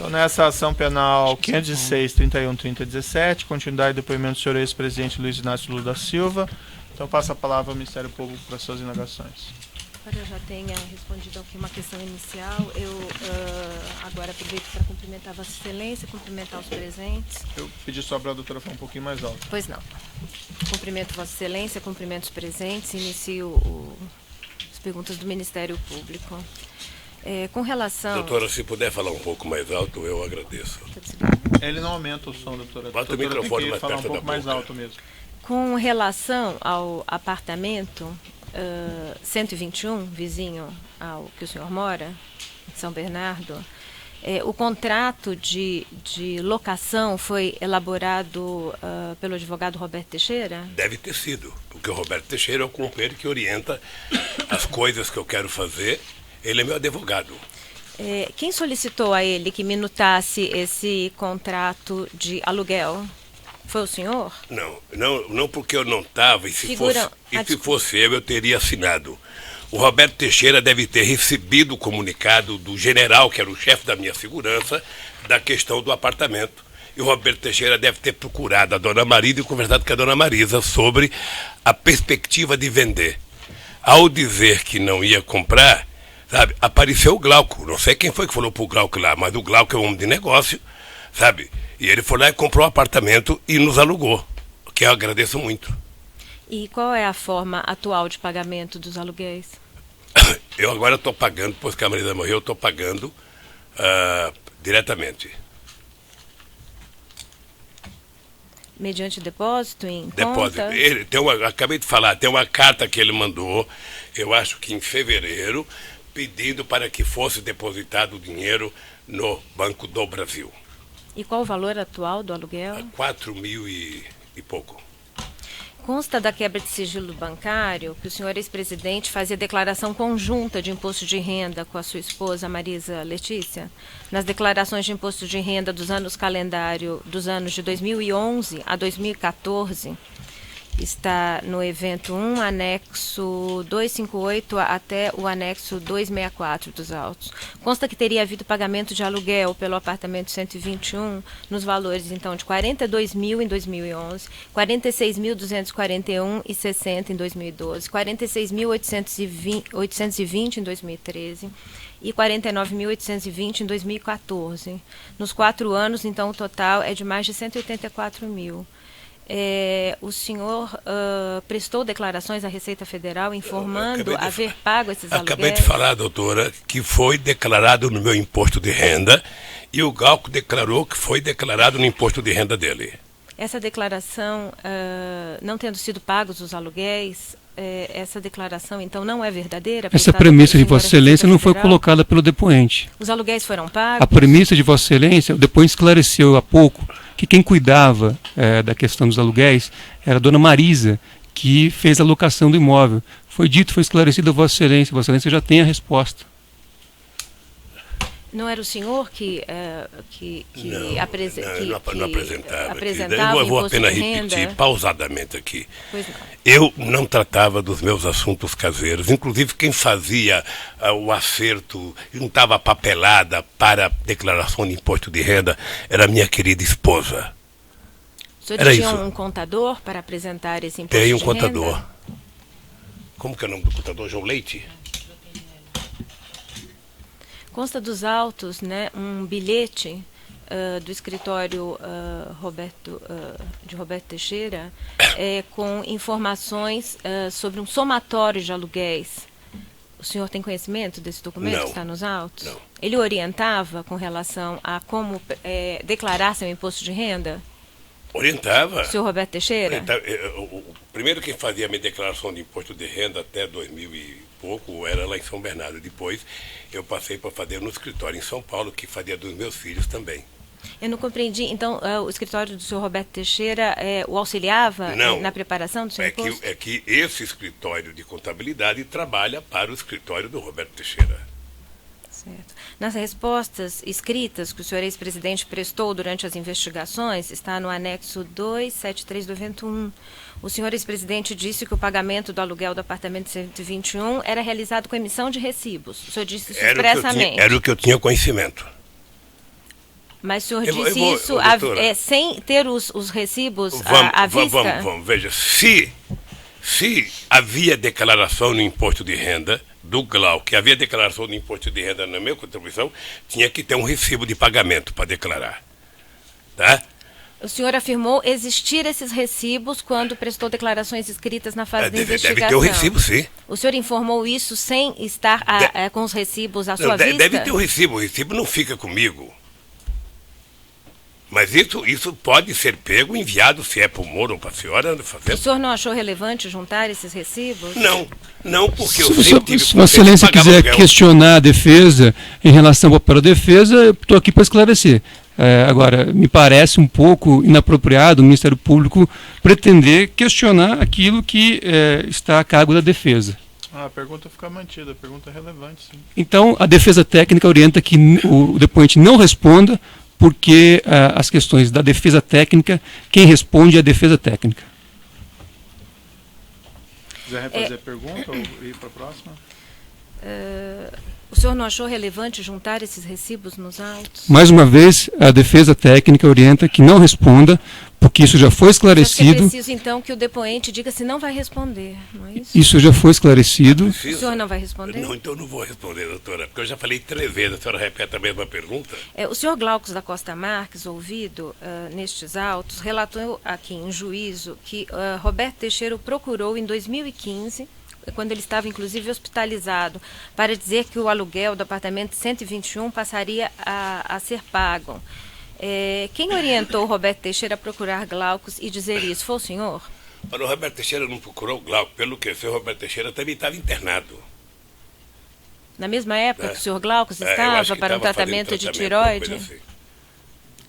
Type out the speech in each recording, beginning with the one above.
Então, nessa ação penal 506, 31, 30, 17, continuidade do depoimento do senhor ex-presidente Luiz Inácio Lula da Silva. Então, passo a palavra ao Ministério Público para suas indagações. Eu já tenha respondido aqui uma questão inicial. Eu agora aproveito para cumprimentar Vossa Excelência, cumprimentar os presentes. Eu pedi só para a doutora falar um pouquinho mais alto. Pois não. Cumprimento Vossa Excelência, cumprimento os presentes, inicio as perguntas do Ministério Público. Com relação... Doutora, se puder falar um pouco mais alto, eu agradeço. Ele não aumenta o som, doutora. Bota o microfone mais perto da boca. Falar um pouco mais alto mesmo. Com relação ao apartamento 121, vizinho ao que o senhor mora, São Bernardo, o contrato de locação foi elaborado pelo advogado Roberto Teixeira? Deve ter sido, porque o Roberto Teixeira é o companheiro que orienta as coisas que eu quero fazer. Ele é meu advogado. Quem solicitou a ele que minutasse esse contrato de aluguel? Foi o senhor? Não porque eu não estava, e se fosse eu teria assinado. O Roberto Teixeira deve ter recebido o comunicado do general, que era o chefe da minha segurança, da questão do apartamento. E o Roberto Teixeira deve ter procurado a dona Marisa e conversado com a dona Marisa sobre a perspectiva de vender. Ao dizer que não ia comprar, sabe, apareceu o Glauco. Não sei quem foi que falou pro Glauco lá, mas o Glauco é um homem de negócio, sabe? E ele foi lá e comprou um apartamento e nos alugou, que eu agradeço muito. E qual é a forma atual de pagamento dos aluguéis? Eu agora estou pagando, depois que a Marisa morreu, eu estou pagando diretamente. Mediante depósito em Depósito. Conta? Acabei de falar, tem uma carta que ele mandou, eu acho que em fevereiro, pedindo para que fosse depositado o dinheiro no Banco do Brasil. E qual o valor atual do aluguel? 4 mil e pouco. Consta da quebra de sigilo bancário que o senhor ex-presidente fazia declaração conjunta de imposto de renda com a sua esposa Marisa Letícia? Nas declarações de imposto de renda dos anos calendário dos anos de 2011 a 2014, está no evento 1, anexo 258 até o anexo 264 dos autos. Consta que teria havido pagamento de aluguel pelo apartamento 121 nos valores, então, de 42 mil em 2011, 46.241,60 em 2012, 46.820 em 2013 e 49.820 em 2014. Nos 4 anos, então, o total é de mais de 184 mil. O senhor prestou declarações à Receita Federal informando haver pago esses aluguéis? Acabei de falar, doutora, que foi declarado no meu imposto de renda e o Glauco declarou que foi declarado no imposto de renda dele. Essa declaração, não tendo sido pagos os aluguéis, essa declaração, então, não é verdadeira? Essa premissa de Vossa Excelência não foi colocada pelo depoente. Os aluguéis foram pagos? A premissa de Vossa Excelência, o depoente esclareceu há pouco que quem cuidava da questão dos aluguéis era a dona Marisa, que fez a locação do imóvel. Foi dito, foi esclarecido a Vossa Excelência já tem a resposta. Não era o senhor que apresentava eu vou o imposto apenas de renda? repetir pausadamente aqui. Pois não. Eu não tratava dos meus assuntos caseiros. Inclusive, quem fazia o acerto, juntava a papelada para a declaração de imposto de renda, era minha querida esposa. O senhor Era tinha isso. um contador para apresentar esse imposto de Tem um renda? contador. Como que é o nome do contador? João Leite? Consta dos autos, né, um bilhete do escritório de Roberto Teixeira com informações sobre um somatório de aluguéis. O senhor tem conhecimento desse documento Não. que está nos autos? Não. Ele orientava com relação a como declarar seu imposto de renda? Orientava. O senhor Roberto Teixeira? Primeiro quem fazia a minha declaração de imposto de renda até 2000 e pouco era lá em São Bernardo. Depois eu passei para fazer no escritório em São Paulo, que fazia dos meus filhos também. Eu não compreendi. Então, o escritório do senhor Roberto Teixeira o auxiliava na preparação do seu imposto? É que esse escritório de contabilidade trabalha para o escritório do Roberto Teixeira. Certo. Nas respostas escritas que o senhor ex-presidente prestou durante as investigações, está no anexo 273 do evento 1. O senhor ex-presidente disse que o pagamento do aluguel do apartamento 121 era realizado com emissão de recibos. O senhor disse isso expressamente. Era o que eu tinha conhecimento. Mas o senhor disse isso sem ter os recibos à vista? Vamos, veja, se havia declaração no imposto de renda do Glauco, que havia declaração do imposto de renda na minha contribuição, tinha que ter um recibo de pagamento para declarar. Tá? O senhor afirmou existir esses recibos quando prestou declarações escritas na fase de investigação. Deve ter o recibo, sim. O senhor informou isso sem estar com os recibos à sua vista? Deve ter o recibo não fica comigo. Mas isso pode ser pego, enviado, se é para o Moro ou para a senhora. O senhor não achou relevante juntar esses recibos? Não, porque eu sempre tive... Se Vossa Excelência quiser questionar a defesa em relação ao papel da defesa, eu estou aqui para esclarecer. Agora, me parece um pouco inapropriado o Ministério Público pretender questionar aquilo que está a cargo da defesa. A pergunta fica mantida, a pergunta é relevante, sim. Então, a defesa técnica orienta que o depoente não responda, porque as questões da defesa técnica, quem responde é a defesa técnica. Quiser refazer a pergunta ou ir para a próxima? O senhor não achou relevante juntar esses recibos nos autos? Mais uma vez, a defesa técnica orienta que não responda, porque isso já foi esclarecido. É preciso, então, que o depoente diga se não vai responder, não é isso? Isso já foi esclarecido. O senhor não vai responder? Não, então eu não vou responder, doutora, porque eu já falei 3 vezes, a senhora repete a mesma pergunta. O senhor Glaucus da Costa Marques, ouvido nestes autos, relatou aqui em juízo que Roberto Teixeira o procurou em 2015, quando ele estava inclusive hospitalizado, para dizer que o aluguel do apartamento 121 passaria a ser pago. Quem orientou o Roberto Teixeira a procurar Glaucus e dizer isso? Foi o senhor? Mas o Roberto Teixeira não procurou o Glauco, pelo que o senhor Roberto Teixeira também estava internado. Na mesma época que o senhor Glaucus estava para um tratamento de tireoide? Assim.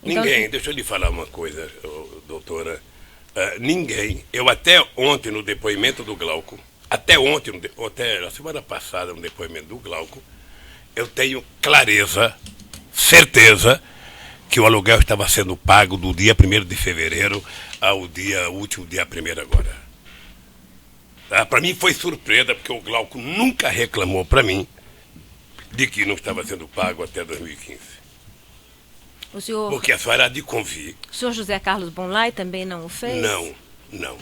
Então, deixa eu lhe falar uma coisa, doutora. Ninguém, eu até ontem no depoimento do Glauco, até a semana passada no depoimento do Glauco, eu tenho clareza, certeza, que o aluguel estava sendo pago do dia 1º de fevereiro ao último dia 1º agora. Tá? Para mim foi surpresa, porque o Glauco nunca reclamou para mim de que não estava sendo pago até 2015. Porque a senhora há de convir. O senhor José Carlos Bonlai também não o fez? Não.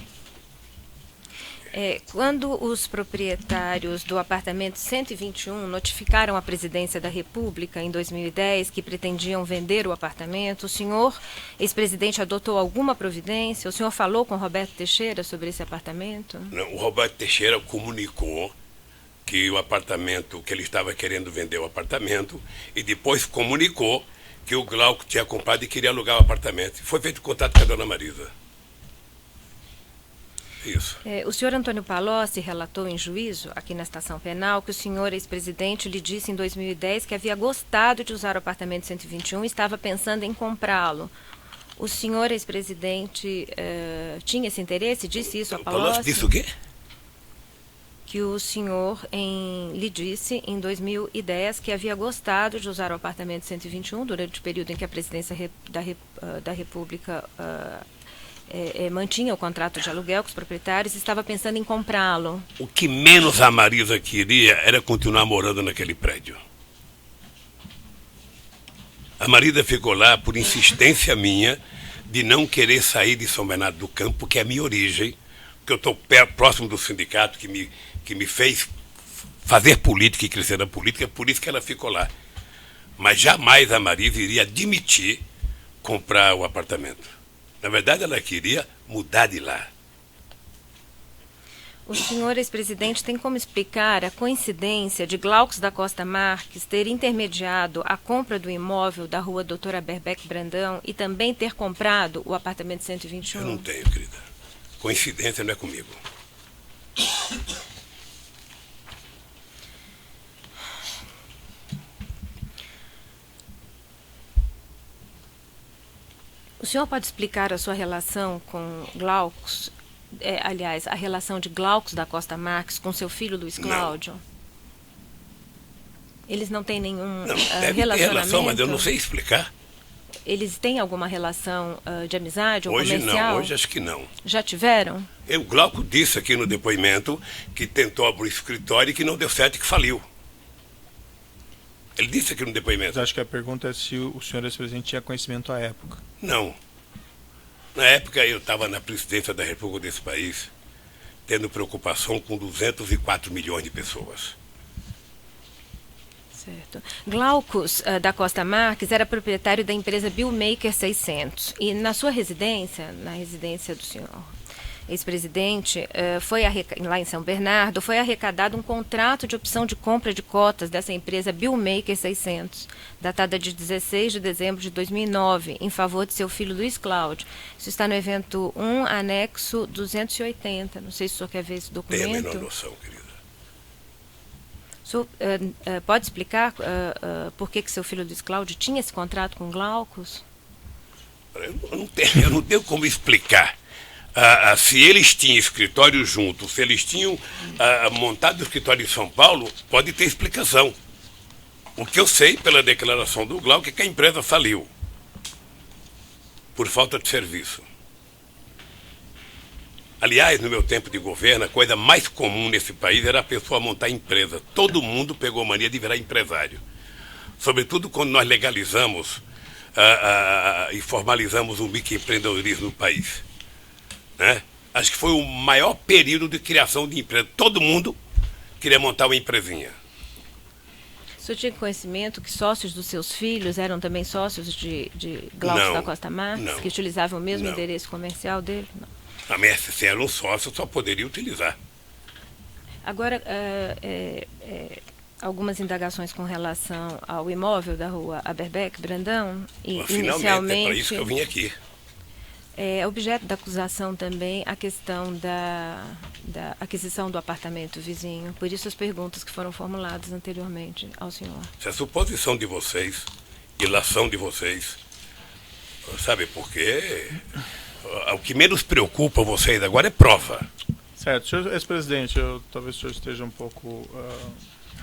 Quando os proprietários do apartamento 121 notificaram a Presidência da República em 2010 que pretendiam vender o apartamento, o senhor, ex-presidente, adotou alguma providência? O senhor falou com Roberto Teixeira sobre esse apartamento? Não, o Roberto Teixeira comunicou que o apartamento, que ele estava querendo vender o apartamento, e depois comunicou que o Glauco tinha comprado e queria alugar o apartamento. Foi feito contato com a dona Marisa. Isso. O senhor Antônio Palocci relatou em juízo, aqui na estação penal, que o senhor ex-presidente lhe disse em 2010 que havia gostado de usar o apartamento 121 e estava pensando em comprá-lo. O senhor ex-presidente tinha esse interesse? Disse isso a Palocci? Palocci disse o quê? Que o senhor lhe disse em 2010 que havia gostado de usar o apartamento 121 durante o período em que a presidência da República mantinha o contrato de aluguel com os proprietários e estava pensando em comprá-lo. O que menos a Marisa queria era continuar morando naquele prédio. A Marisa ficou lá por insistência minha de não querer sair de São Bernardo do Campo, que é a minha origem, que eu estou próximo do sindicato que me fez fazer política e crescer na política, por isso que ela ficou lá. Mas jamais a Marisa iria admitir comprar o apartamento. Na verdade, ela queria mudar de lá. O senhor ex-presidente tem como explicar a coincidência de Glaucus da Costa Marques ter intermediado a compra do imóvel da rua Doutora Berbeck Brandão e também ter comprado o apartamento 121? Eu não tenho, querida. Coincidência não é comigo. O senhor pode explicar a sua relação com Glaucus, aliás, a relação de Glaucus da Costa Marques com seu filho Luiz Cláudio? Não. Eles não têm nenhum relacionamento? Ter relação, mas eu não sei explicar. Eles têm alguma relação de amizade ou hoje comercial? Não, hoje acho que não. Já tiveram? O Glauco disse aqui no depoimento que tentou abrir o escritório e que não deu certo e que faliu. Ele disse aqui no depoimento. Mas acho que a pergunta é se o senhor ex-presidente tinha conhecimento à época. Não. Na época eu estava na presidência da República desse país, tendo preocupação com 204 milhões de pessoas. Certo. Glaucus da Costa Marques era proprietário da empresa Billmaker 600 e na sua residência, na residência do senhor ex-presidente, lá em São Bernardo, foi arrecadado um contrato de opção de compra de cotas dessa empresa Billmaker 600, datada de 16 de dezembro de 2009, em favor de seu filho Luiz Cláudio. Isso está no evento 1, anexo 280. Não sei se o senhor quer ver esse documento. Tenho a menor noção, querida. O senhor pode explicar por que seu filho Luiz Cláudio tinha esse contrato com Glaucus? Eu não tenho como explicar. Se eles tinham escritório juntos, se eles tinham montado o escritório em São Paulo, pode ter explicação. O que eu sei pela declaração do Glauco é que a empresa faliu por falta de serviço. Aliás, no meu tempo de governo, a coisa mais comum nesse país era a pessoa montar empresa. Todo mundo pegou mania de virar empresário. Sobretudo quando nós legalizamos e formalizamos o microempreendedorismo no país. Né? Acho que foi o maior período de criação de empresa. Todo mundo queria montar uma empresinha. O senhor tinha conhecimento que sócios dos seus filhos eram também sócios de Glaucus da Costa Marques, que utilizavam o mesmo endereço comercial dele? Não. A MSC era um sócio, só poderia utilizar. Agora, algumas indagações com relação ao imóvel da rua Aberbeck, Brandão, e inicialmente... É para isso que eu vim aqui. É objeto da acusação também a questão da aquisição do apartamento vizinho. Por isso as perguntas que foram formuladas anteriormente ao senhor. Se a suposição de vocês, ilação de vocês, sabe por quê? O que menos preocupa vocês agora é prova. Certo. Senhor ex-presidente, talvez o senhor esteja um pouco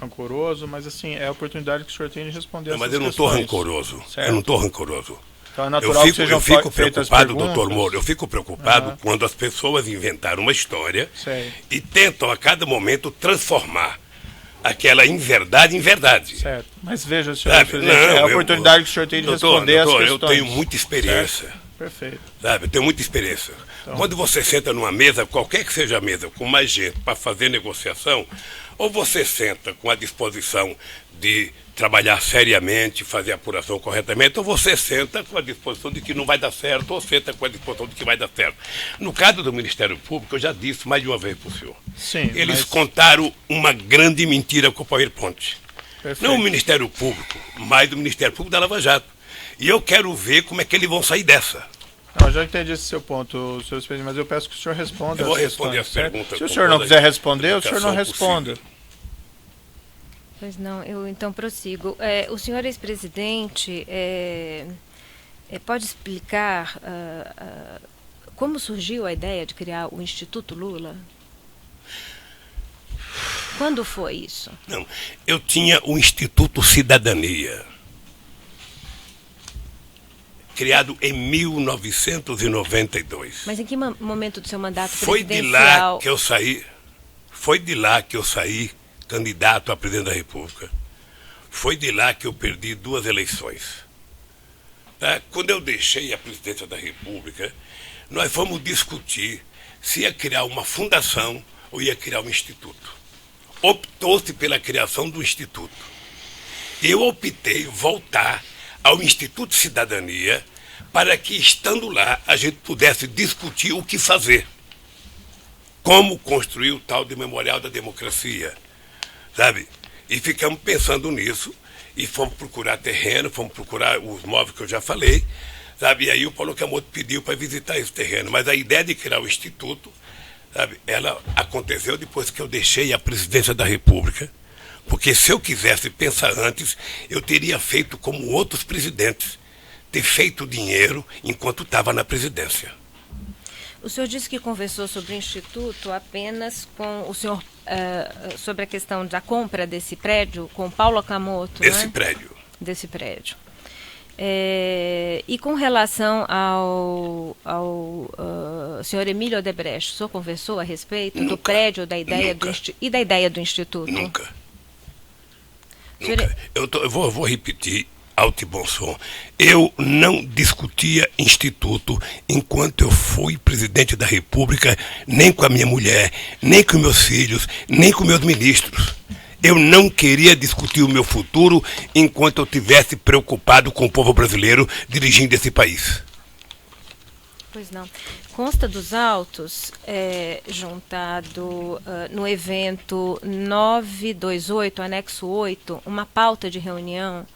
rancoroso, mas assim, é a oportunidade que o senhor tem de responder essas questões. Mas eu não estou rancoroso. Certo. Eu não estou rancoroso. Então é natural que sejam fico feitas preocupado, perguntas. doutor Moro, eu fico preocupado quando as pessoas inventaram uma história Sei. e tentam a cada momento transformar aquela inverdade em verdade. Certo. Mas veja, senhor presidente, é a oportunidade que o senhor tem de responder as questões. Eu tenho muita experiência. Certo. Perfeito. Sabe, eu tenho muita experiência. Então, quando você senta numa mesa, qualquer que seja a mesa, com mais gente para fazer negociação, ou você senta com a disposição de trabalhar seriamente, fazer a apuração corretamente, ou você senta com a disposição de que não vai dar certo, ou senta com a disposição de que vai dar certo. No caso do Ministério Público, eu já disse mais de uma vez para o senhor. Sim, eles contaram uma grande mentira com o PowerPoint. Perfeito. Não o Ministério Público, mas o Ministério Público da Lava Jato. E eu quero ver como é que eles vão sair dessa. Não, eu já entendi esse seu ponto, senhor presidente, mas eu peço que o senhor responda. Eu vou responder as perguntas. Se o senhor não quiser responder, o senhor não responda. Possível. Pois não, eu então prossigo. O senhor ex-presidente pode explicar como surgiu a ideia de criar o Instituto Lula? Quando foi isso? Não, eu tinha o Instituto Cidadania, criado em 1992. Mas em que momento do seu mandato Foi presidencial? Foi de lá que eu saí candidato a presidente da República. Foi de lá que eu perdi 2 eleições. Tá? Quando eu deixei a presidência da República, nós fomos discutir se ia criar uma fundação ou ia criar um instituto. Optou-se pela criação do instituto. Eu optei voltar ao Instituto Cidadania para que, estando lá, a gente pudesse discutir o que fazer. Como construir o tal de Memorial da Democracia. Sabe? E ficamos pensando nisso e fomos procurar terreno, fomos procurar os móveis que eu já falei, sabe? E aí o Paulo Camoto pediu para visitar esse terreno. Mas a ideia de criar o Instituto, sabe, ela aconteceu depois que eu deixei a presidência da República, porque se eu quisesse pensar antes, eu teria feito como outros presidentes, ter feito dinheiro enquanto estava na presidência. O senhor disse que conversou sobre o Instituto apenas com o senhor, sobre a questão da compra desse prédio, com Paulo Camoto, Desse né? prédio. Desse prédio. E com relação ao senhor Emílio Odebrecht, o senhor conversou a respeito do prédio, da ideia e da ideia do Instituto? Nunca. Eu vou repetir alto e bom som. Eu não discutia instituto enquanto eu fui presidente da República, nem com a minha mulher, nem com meus filhos, nem com meus ministros. Eu não queria discutir o meu futuro enquanto eu estivesse preocupado com o povo brasileiro dirigindo esse país. Pois não. Consta dos autos, juntado no evento 928, anexo 8, uma pauta de reunião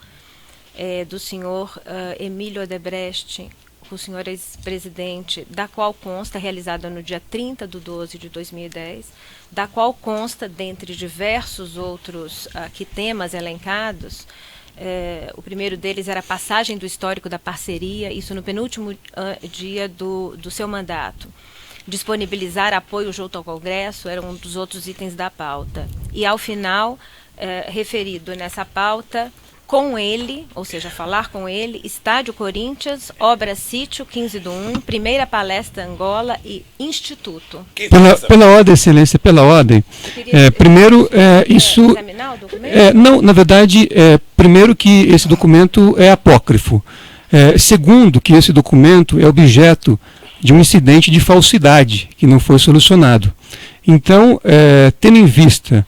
do senhor Emílio Odebrecht, o senhor ex-presidente, da qual consta, realizada no dia 30/12/2010, da qual consta, dentre diversos outros temas elencados, o primeiro deles era a passagem do histórico da parceria, isso no penúltimo dia do seu mandato. Disponibilizar apoio junto ao Congresso era um dos outros itens da pauta. E, ao final, referido nessa pauta, com ele, ou seja, falar com ele, Estádio Corinthians, Obra Sítio, 15/1, Primeira Palestra Angola e Instituto. Pela ordem, excelência, pela ordem. Primeiro, isso... examinar o documento? Não, na verdade, primeiro que esse documento é apócrifo. Segundo, que esse documento é objeto de um incidente de falsidade que não foi solucionado. Então, tendo em vista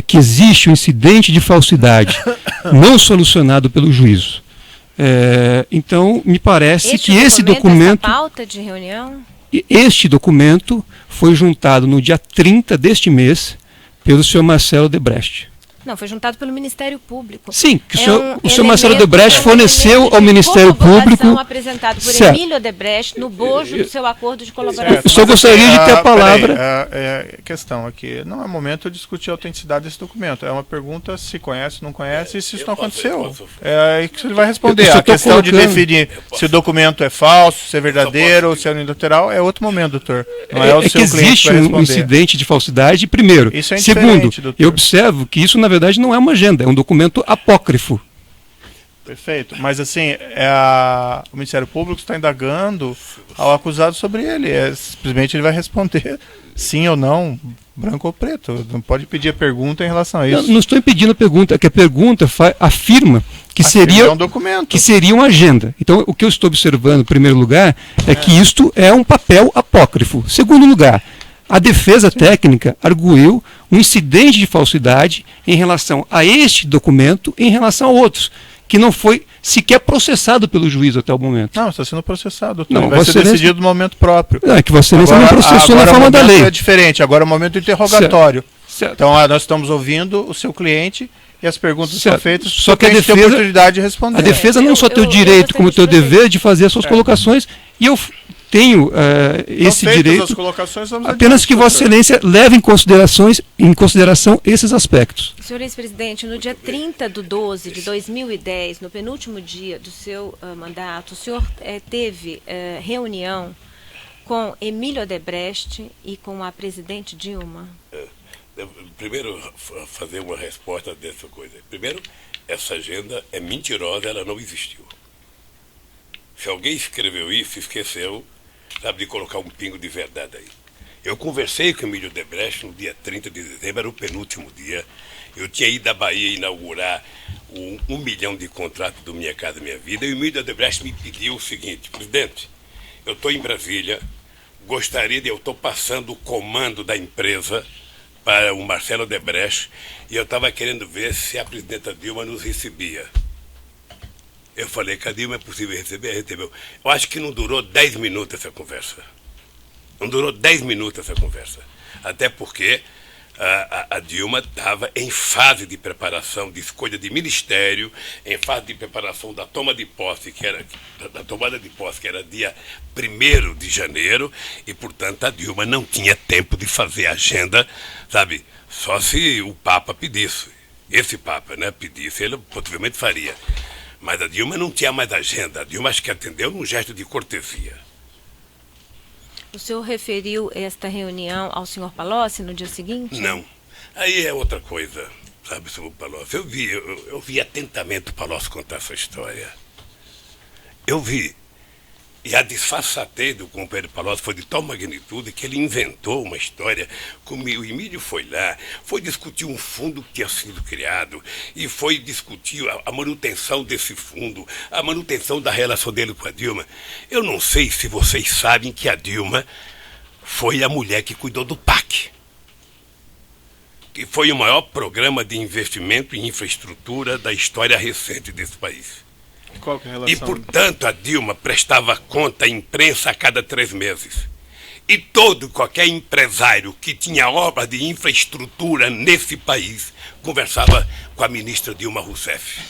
que existe um incidente de falsidade não solucionado pelo juízo. Então, me parece que esse documento... Essa pauta de reunião? Este documento foi juntado no dia 30 deste mês pelo senhor Marcelo Odebrecht. Não, foi juntado pelo Ministério Público. Sim, que o senhor Marcelo Odebrecht forneceu ao Ministério Público... apresentado por Emílio Odebrecht no bojo do seu acordo de colaboração. Eu só gostaria de ter a palavra... A questão aqui, não é momento de discutir a autenticidade desse documento. É uma pergunta se conhece, não conhece, e se isso não aconteceu. É aí que ele vai responder. A questão de definir se o documento é falso, se é verdadeiro, se é unilateral, é outro momento, doutor. Não é o seu que cliente que vai responder. Existe um incidente de falsidade, primeiro. Isso é Segundo, doutor. eu observo que isso, na verdade, não é uma agenda, é um documento apócrifo. Perfeito. Mas, assim, o Ministério Público está indagando ao acusado sobre ele. Simplesmente ele vai responder sim ou não, branco ou preto. Não pode pedir a pergunta em relação a isso. Não estou impedindo a pergunta, é que a pergunta afirma que seria um documento. Que seria uma agenda. Então, o que eu estou observando, em primeiro lugar, é que isto é um papel apócrifo. Segundo lugar, a defesa técnica arguiu um incidente de falsidade em relação a este documento e em relação a outros, que não foi sequer processado pelo juiz até o momento. Não, está sendo processado, doutor. Não, vai ser decidido no momento próprio. Não, é que Vossa Excelência não processou na forma da lei. É diferente, agora é o momento do interrogatório. Certo. Então, nós estamos ouvindo o seu cliente e as perguntas são feitas, só que a defesa tem a oportunidade de responder. A defesa não só tem o direito, como tem o dever de fazer as suas colocações, e eu tenho esse direito, as colocações, apenas que Vossa Excelência leve em consideração esses aspectos. Senhor ex-presidente, no dia 30/12/2010, no penúltimo dia do seu mandato, o senhor teve reunião com Emílio Odebrecht e com a presidente Dilma? Primeiro, fazer uma resposta dessa coisa. Primeiro, essa agenda é mentirosa, ela não existiu. Se alguém escreveu isso, esqueceu, sabe, de colocar um pingo de verdade aí. Eu conversei com o Emílio Odebrecht no dia 30 de dezembro, era o penúltimo dia. Eu tinha ido à Bahia inaugurar o 1 milhão de contratos do Minha Casa Minha Vida, e o Emílio Odebrecht me pediu o seguinte: presidente, eu estou em Brasília, eu estou passando o comando da empresa para o Marcelo Odebrecht, e eu estava querendo ver se a presidenta Dilma nos recebia. Eu falei, que a Dilma é possível receber? Recebeu. Eu acho que não durou 10 minutos essa conversa. Não durou 10 minutos essa conversa. Até porque a Dilma estava em fase de preparação, de escolha de ministério, em fase de preparação da tomada de posse, que era dia 1º de janeiro, e, portanto, a Dilma não tinha tempo de fazer agenda, sabe, só se o Papa pedisse. Esse Papa, né, pedisse, ele possivelmente faria. Mas a Dilma não tinha mais agenda. A Dilma acho que atendeu num gesto de cortesia. O senhor referiu esta reunião ao senhor Palocci no dia seguinte? Não. Aí é outra coisa, sabe, senhor Palocci. Eu vi atentamente o Palocci contar essa história. Eu vi E a disfarçatez do companheiro Palocci foi de tal magnitude que ele inventou uma história, como o Emílio foi lá, foi discutir um fundo que tinha sido criado e foi discutir a manutenção desse fundo, a manutenção da relação dele com a Dilma. Eu não sei se vocês sabem que a Dilma foi a mulher que cuidou do PAC, que foi o maior programa de investimento em infraestrutura da história recente desse país. Qual que é a relação? E, portanto, a Dilma prestava conta à imprensa a cada 3 meses. E qualquer empresário que tinha obra de infraestrutura nesse país conversava com a ministra Dilma Rousseff.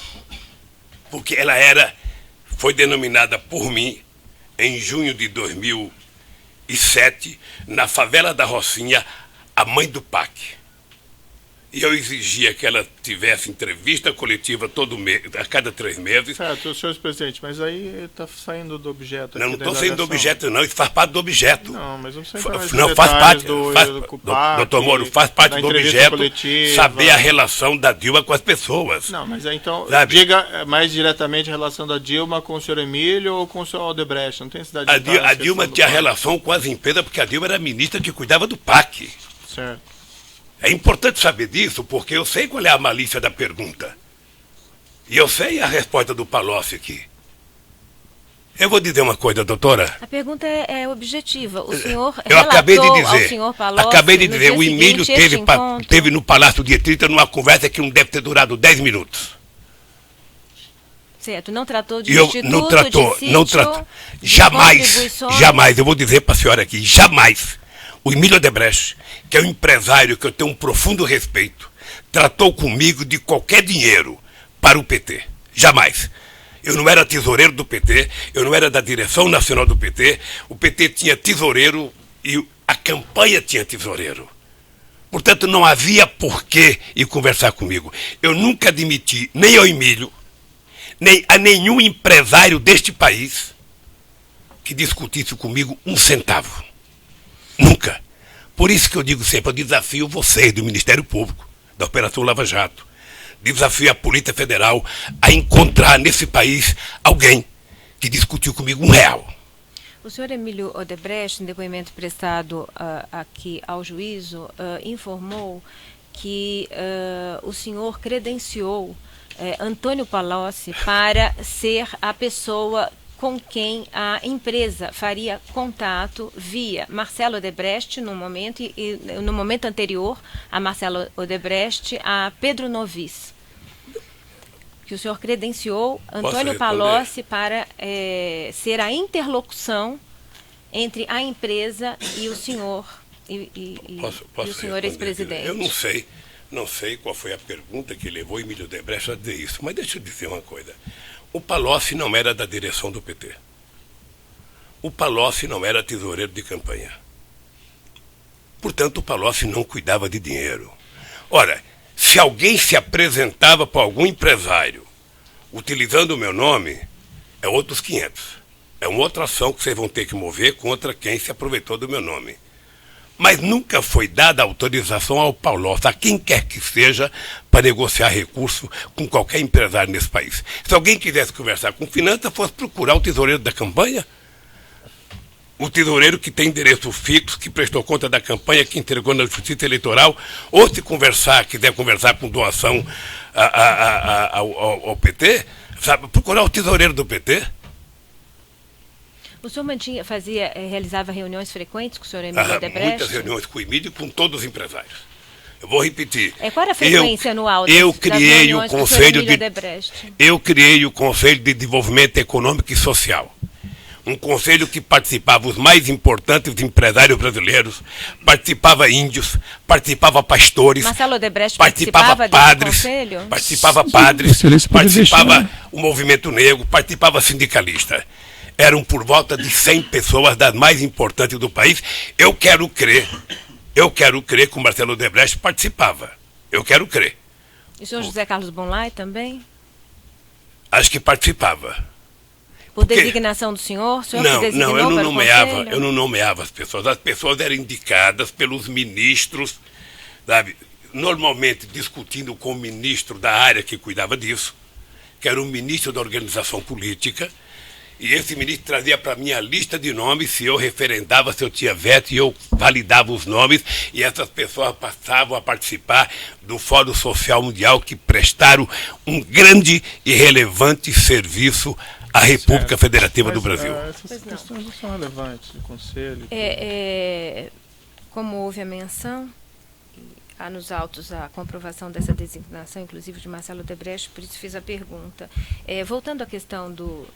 Porque ela foi denominada por mim, em junho de 2007, na favela da Rocinha, a mãe do PAC. E eu exigia que ela tivesse entrevista coletiva a cada 3 meses. Certo, senhor presidente, mas aí está saindo do objeto. Não estou saindo do objeto, não. Isso faz parte do objeto. Não, mas não sei não faz parte. Doutor Moro, faz parte do objeto coletiva, saber a relação da Dilma com as pessoas. Não, mas então, diga mais diretamente a relação da Dilma com o senhor Emílio ou com o senhor Odebrecht. Não tem cidade de a Dilma tinha relação com as empresas, porque a Dilma era a ministra que cuidava do PAC. Certo. É importante saber disso, porque eu sei qual é a malícia da pergunta. E eu sei a resposta do Palocci aqui. Eu vou dizer uma coisa, doutora. A pergunta é objetiva. O senhor eu acabei de dizer, ao senhor Palocci, acabei de dizer, o Emílio teve no Palácio de Etrita numa conversa que não deve ter durado 10 minutos. Certo, não tratou de instituto, não tratou, de sítio, não tratou. Jamais, eu vou dizer para a senhora aqui, jamais. O Emílio Odebrecht, que é um empresário que eu tenho um profundo respeito, tratou comigo de qualquer dinheiro para o PT. Jamais. Eu não era tesoureiro do PT, eu não era da direção nacional do PT, o PT tinha tesoureiro e a campanha tinha tesoureiro. Portanto, não havia porquê ir conversar comigo. Eu nunca admiti, nem ao Emílio, nem a nenhum empresário deste país que discutisse comigo um centavo. Nunca. Por isso que eu digo sempre, eu desafio vocês do Ministério Público, da Operação Lava Jato, desafio a Polícia Federal a encontrar nesse país alguém que discutiu comigo R$1. O senhor Emílio Odebrecht, em depoimento prestado aqui ao juízo, informou que o senhor credenciou Antônio Palocci para ser a pessoa com quem a empresa faria contato via Marcelo Odebrecht no momento e no momento anterior a Marcelo Odebrecht, a Pedro Novis. Que o senhor credenciou Antônio Palocci para ser a interlocução entre a empresa e o senhor e o senhor ex-presidente. Eu não sei qual foi a pergunta que levou Emílio Odebrecht a dizer isso, mas deixa eu dizer uma coisa. O Palocci não era da direção do PT. O Palocci não era tesoureiro de campanha. Portanto, o Palocci não cuidava de dinheiro. Ora, se alguém se apresentava para algum empresário utilizando o meu nome, é outros 500. É uma outra ação que vocês vão ter que mover contra quem se aproveitou do meu nome. Mas nunca foi dada autorização ao Palocci, a quem quer que seja, para negociar recurso com qualquer empresário nesse país. Se alguém quisesse conversar com finanças, fosse procurar o tesoureiro da campanha, o tesoureiro que tem endereço fixo, que prestou conta da campanha, que entregou na Justiça Eleitoral, ou se quiser conversar com doação ao PT, sabe, procurar o tesoureiro do PT. O senhor realizava reuniões frequentes com o senhor Emílio Odebrecht? Muitas reuniões com o Emílio e com todos os empresários. Eu vou repetir. Qual era a frequência anual das reuniões com o senhor Emílio Odebrecht? Eu criei o Conselho de Desenvolvimento Econômico e Social. Um conselho que participava os mais importantes empresários brasileiros, participava índios, participava pastores, Marcelo Odebrecht participava padres, participava o movimento negro, participava sindicalista. Eram por volta de 100 pessoas das mais importantes do país. Eu quero crer que o Marcelo Odebrecht participava. Eu quero crer. E o senhor José Carlos Bonlai também? Acho que participava. Por designação do senhor? O senhor não, eu não nomeava as pessoas. As pessoas eram indicadas pelos ministros, sabe? Normalmente discutindo com o ministro da área que cuidava disso, que era o ministro da organização política, E esse ministro trazia para mim a lista de nomes, se eu referendava, se eu tinha veto, e eu validava os nomes, e essas pessoas passavam a participar do Fórum Social Mundial, que prestaram um grande e relevante serviço à República Federativa do Brasil. Essas questões não são relevantes, o Conselho. Como houve a menção, há nos autos a comprovação dessa designação, inclusive de Marcelo Odebrecht, por isso fiz a pergunta. Voltando à questão do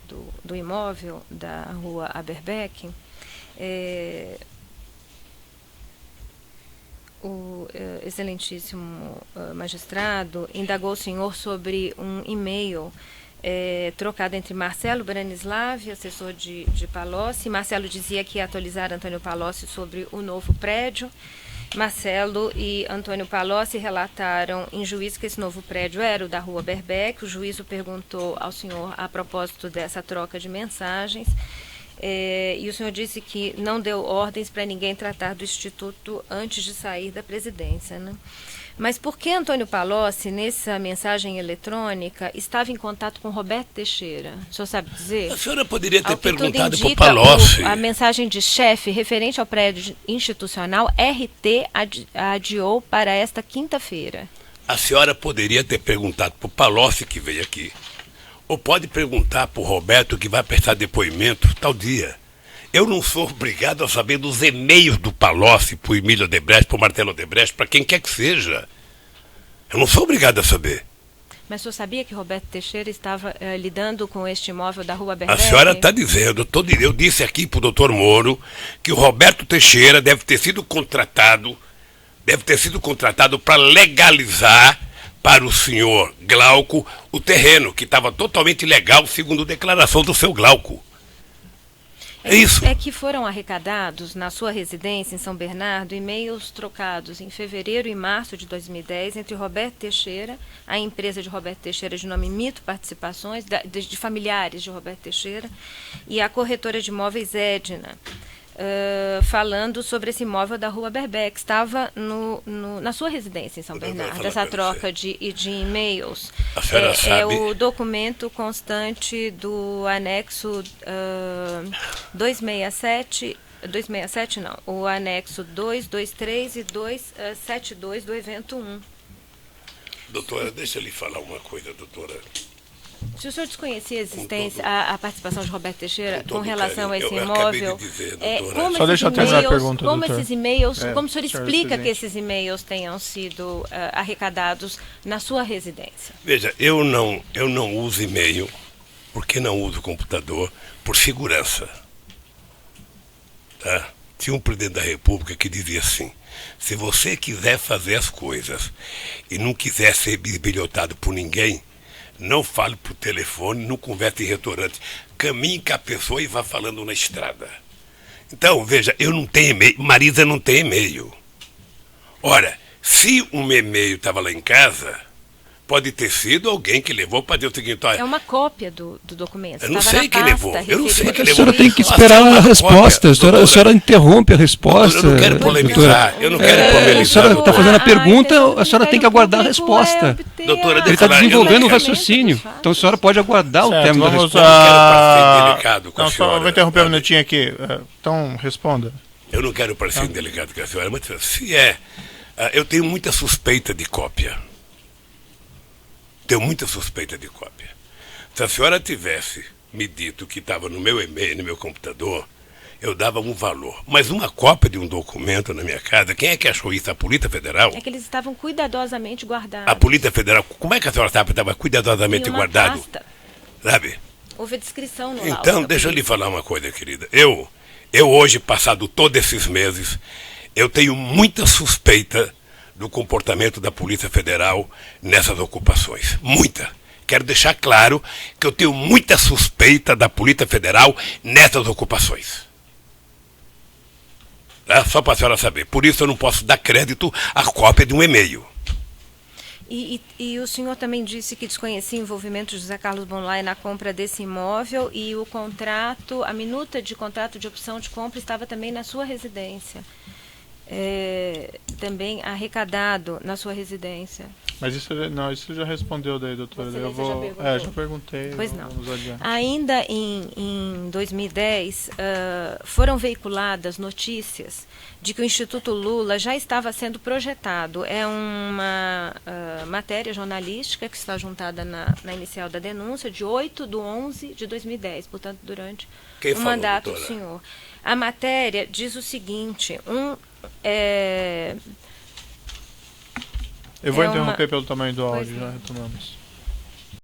imóvel da rua Aberbeck, o excelentíssimo magistrado indagou o senhor sobre um e-mail trocado entre Marcelo Branislav, assessor de Palocci. Marcelo dizia que ia atualizar Antônio Palocci sobre o novo prédio. Marcelo e Antônio Palocci relataram em juízo que esse novo prédio era o da rua Aberbeck. O juízo perguntou ao senhor a propósito dessa troca de mensagens e o senhor disse que não deu ordens para ninguém tratar do Instituto antes de sair da presidência, né? Mas por que Antônio Palocci, nessa mensagem eletrônica, estava em contato com Roberto Teixeira? O senhor sabe dizer? A senhora poderia ter perguntado para o Palocci. A mensagem de chefe referente ao prédio institucional, RT adiou para esta quinta-feira. A senhora poderia ter perguntado para o Palocci, que veio aqui, ou pode perguntar para o Roberto, que vai prestar depoimento tal dia. Eu não sou obrigado a saber dos e-mails do Palocci para o Emílio Odebrecht, para o Marcelo Odebrecht, para quem quer que seja. Eu não sou obrigado a saber. Mas o senhor sabia que Roberto Teixeira estava lidando com este imóvel da rua Aberbeck? A senhora está dizendo, eu disse aqui para o doutor Moro que o Roberto Teixeira deve ter sido contratado para legalizar para o senhor Glauco o terreno, que estava totalmente legal, segundo a declaração do seu Glauco. É isso. É que foram arrecadados na sua residência em São Bernardo e-mails trocados em fevereiro e março de 2010 entre Roberto Teixeira, a empresa de Roberto Teixeira de nome Mito Participações, de familiares de Roberto Teixeira, e a corretora de imóveis Edna, falando sobre esse imóvel da rua Aberbeck. Estava na sua residência em São Bernardo, essa troca de e-mails. A senhora sabe. É o documento constante do anexo 267 não, o anexo 223 e 272 do evento 1. Doutora, deixa eu lhe falar uma coisa, doutora. Se o senhor desconhecia a existência, a participação de Roberto Teixeira com relação a esse imóvel, só deixa eu terminar a pergunta, como doutor. esses e-mails, como o senhor explica que esses e-mails tenham sido arrecadados na sua residência? Veja, eu não uso e-mail, porque não uso computador, por segurança. Tá? Tinha um presidente da República que dizia assim: se você quiser fazer as coisas e não quiser ser bisbilhotado por ninguém, não fale por telefone, não converse em restaurante. Caminhe com a pessoa e vá falando na estrada. Então, veja, eu não tenho e-mail, Marisa não tem e-mail. Ora, se um e-mail estava lá em casa, pode ter sido alguém que levou para dizer o seguinte: olha, é uma cópia do documento. Eu não sei quem levou. Eu não sei quem levou. A senhora tem que esperar a resposta. A senhora interrompe a resposta. Eu não quero polemizar. Eu não quero polemizar. A senhora está fazendo a pergunta, a senhora tem que aguardar a resposta. Doutora, ele está desenvolvendo um raciocínio. Então a senhora pode aguardar o termo da resposta. Eu não quero parecer delicado com a senhora. Só vou interromper um minutinho aqui. Então, responda. Eu não quero parecer delicado com a senhora, mas se eu tenho muita suspeita de cópia. Tenho muita suspeita de cópia. Se a senhora tivesse me dito que estava no meu e-mail, no meu computador, eu dava um valor. Mas uma cópia de um documento na minha casa, quem é que achou isso? A Polícia Federal? É que eles estavam cuidadosamente guardados. A Polícia Federal, como é que a senhora sabe que estava cuidadosamente guardado? Pasta. Sabe? Houve a descrição no Então, deixa eu lhe falar uma coisa, querida. Eu hoje, passado todos esses meses, eu tenho muita suspeita do comportamento da Polícia Federal nessas ocupações. Muita. Quero deixar claro que eu tenho muita suspeita da Polícia Federal nessas ocupações. Tá? Só para a senhora saber. Por isso eu não posso dar crédito à cópia de um e-mail. E o senhor também disse que desconhecia o envolvimento de José Carlos Bonlai na compra desse imóvel e o contrato, a minuta de contrato de opção de compra estava também na sua residência. também arrecadado na sua residência? Mas isso já respondeu daí, doutora. Já perguntei. Pois não. Ainda em 2010, foram veiculadas notícias de que o Instituto Lula já estava sendo projetado. É uma matéria jornalística que está juntada na inicial da denúncia, de 8/11/2010, portanto, durante o mandato do senhor. A matéria diz o seguinte, eu vou interromper pelo tamanho do áudio, já retomamos.